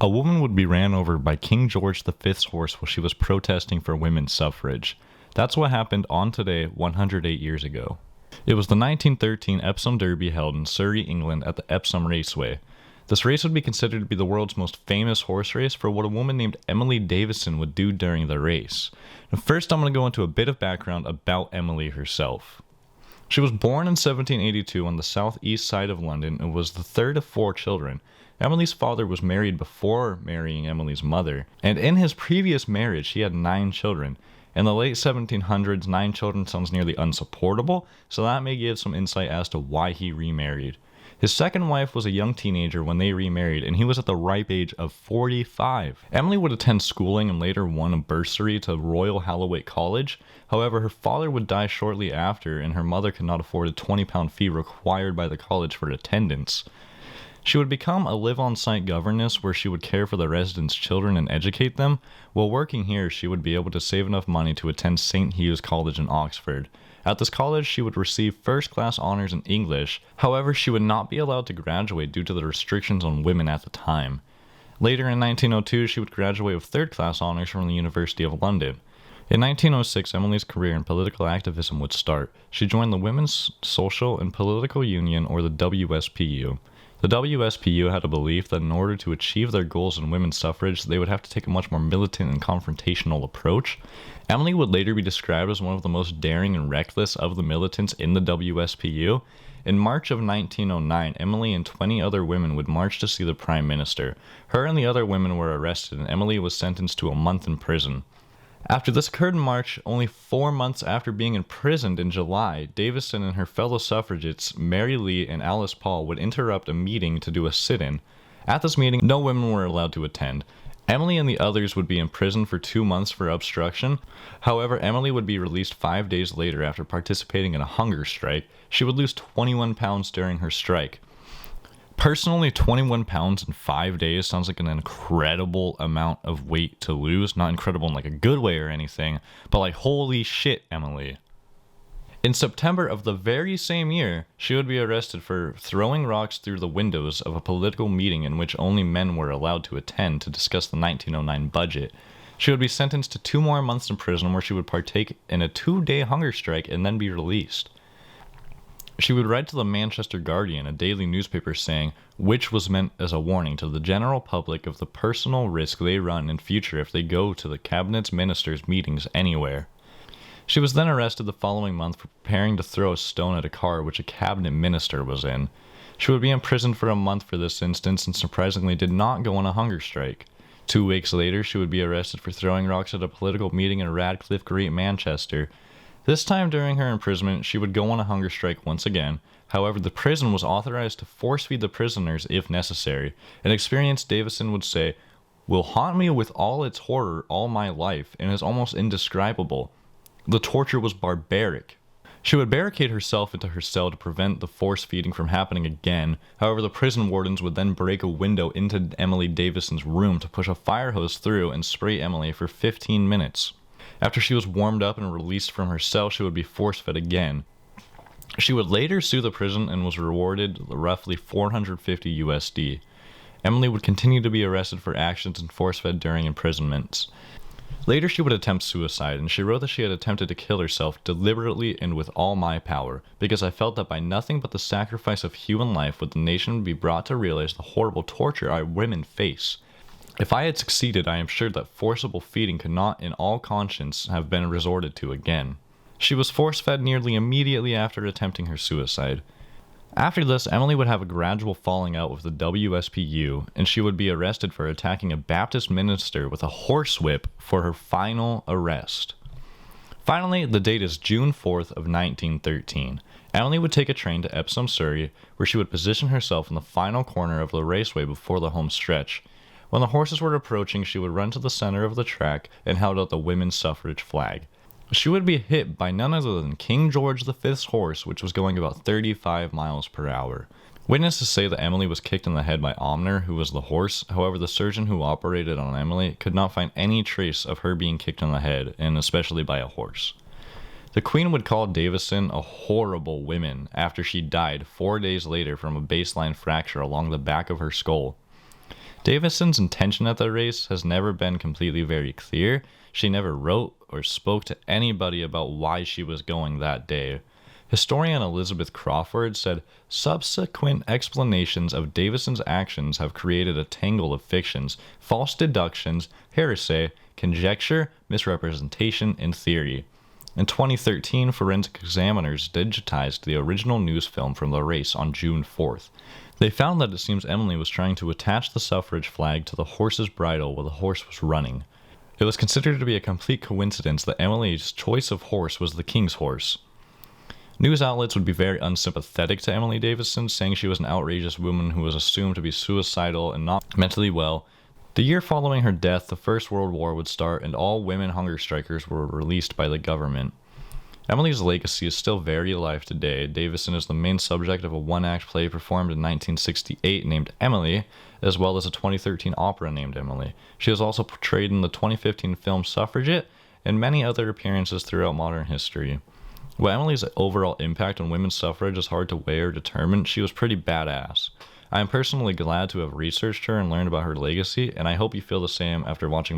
A woman would be ran over by King George V's horse while she was protesting for women's suffrage. That's what happened on today 108 years ago. It was the 1913 Epsom Derby held in Surrey, England at the Epsom Raceway. This race would be considered to be the world's most famous horse race for what a woman named Emily Davison would do during the race. Now, first, I'm going to go into a bit of background about Emily herself. She was born in 1782 on the southeast side of London and was the third of 4 children. Emily's father was married before marrying Emily's mother, and in his previous marriage he had 9 children. In the late 1700s, 9 children sounds nearly unsupportable, so that may give some insight as to why he remarried. His second wife was a young teenager when they remarried, and he was at the ripe age of 45. Emily would attend schooling and later won a bursary to Royal Holloway College. However, her father would die shortly after, and her mother could not afford a £20 fee required by the college for attendance. She would become a live-on-site governess where she would care for the residents' children and educate them. While working here, she would be able to save enough money to attend St. Hugh's College in Oxford. At this college, she would receive first-class honors in English. However, she would not be allowed to graduate due to the restrictions on women at the time. Later in 1902, she would graduate with third-class honors from the University of London. In 1906, Emily's career in political activism would start. She joined the Women's Social and Political Union, or the WSPU. The WSPU had a belief that in order to achieve their goals in women's suffrage, they would have to take a much more militant and confrontational approach. Emily would later be described as one of the most daring and reckless of the militants in the WSPU. In March of 1909, Emily and 20 other women would march to see the Prime Minister. Her and the other women were arrested, and Emily was sentenced to a month in prison. After this occurred in March, only 4 months after being imprisoned in July, Davison and her fellow suffragettes, Mary Lee and Alice Paul, would interrupt a meeting to do a sit-in. At this meeting, no women were allowed to attend. Emily and the others would be imprisoned for 2 months for obstruction. However, Emily would be released 5 days later after participating in a hunger strike. She would lose 21 pounds during her strike. Personally, 21 pounds in 5 days sounds like an incredible amount of weight to lose. Not incredible in like a good way or anything, but like holy shit, Emily. In September of the very same year, she would be arrested for throwing rocks through the windows of a political meeting in which only men were allowed to attend to discuss the 1909 budget. She would be sentenced to 2 more months in prison where she would partake in a 2-day hunger strike and then be released. She would write to the Manchester Guardian, a daily newspaper, saying, which was meant as a warning to the general public of the personal risk they run in future if they go to the cabinet's ministers' meetings anywhere. She was then arrested the following month for preparing to throw a stone at a car which a cabinet minister was in. She would be imprisoned for a month for this instance and surprisingly did not go on a hunger strike. 2 weeks later, she would be arrested for throwing rocks at a political meeting in Radcliffe Great, Manchester. This time during her imprisonment, she would go on a hunger strike once again. However, the prison was authorized to force-feed the prisoners if necessary. An experienced Davison would say, "Will haunt me with all its horror all my life, and is almost indescribable. The torture was barbaric." She would barricade herself into her cell to prevent the force-feeding from happening again. However, the prison wardens would then break a window into Emily Davison's room to push a fire hose through and spray Emily for 15 minutes. After she was warmed up and released from her cell, she would be force-fed again. She would later sue the prison and was rewarded roughly $450 USD. Emily would continue to be arrested for actions and force-fed during imprisonments. Later, she would attempt suicide, and she wrote that she had attempted to kill herself deliberately and with all my power, because I felt that by nothing but the sacrifice of human life would the nation be brought to realize the horrible torture our women face. If I had succeeded, I am sure that forcible feeding could not in all conscience have been resorted to again. She was force-fed nearly immediately after attempting her suicide. After this, Emily would have a gradual falling out with the WSPU, and she would be arrested for attacking a Baptist minister with a horsewhip for her final arrest. Finally, the date is June 4th of 1913. Emily would take a train to Epsom, Surrey, where she would position herself in the final corner of the raceway before the home stretch. When the horses were approaching, she would run to the center of the track and held out the women's suffrage flag. She would be hit by none other than King George V's horse, which was going about 35 miles per hour. Witnesses say that Emily was kicked in the head by Omner, who was the horse. However, the surgeon who operated on Emily could not find any trace of her being kicked in the head, and especially by a horse. The Queen would call Davison a horrible woman after she died 4 days later from a baseline fracture along the back of her skull. Davison's intention at the race has never been completely very clear. She never wrote or spoke to anybody about why she was going that day. Historian Elizabeth Crawford said subsequent explanations of Davison's actions have created a tangle of fictions, false deductions, heresy, conjecture, misrepresentation, and theory. In 2013, forensic examiners digitized the original news film from the race on June 4th. They found that it seems Emily was trying to attach the suffrage flag to the horse's bridle while the horse was running. It was considered to be a complete coincidence that Emily's choice of horse was the king's horse. News outlets would be very unsympathetic to Emily Davison, saying she was an outrageous woman who was assumed to be suicidal and not mentally well. The year following her death, the First World War would start, and all women hunger strikers were released by the government. Emily's legacy is still very alive today. Davison is the main subject of a one-act play performed in 1968 named Emily, as well as a 2013 opera named Emily. She is also portrayed in the 2015 film Suffragette and many other appearances throughout modern history. While Emily's overall impact on women's suffrage is hard to weigh or determine, she was pretty badass. I am personally glad to have researched her and learned about her legacy, and I hope you feel the same after watching my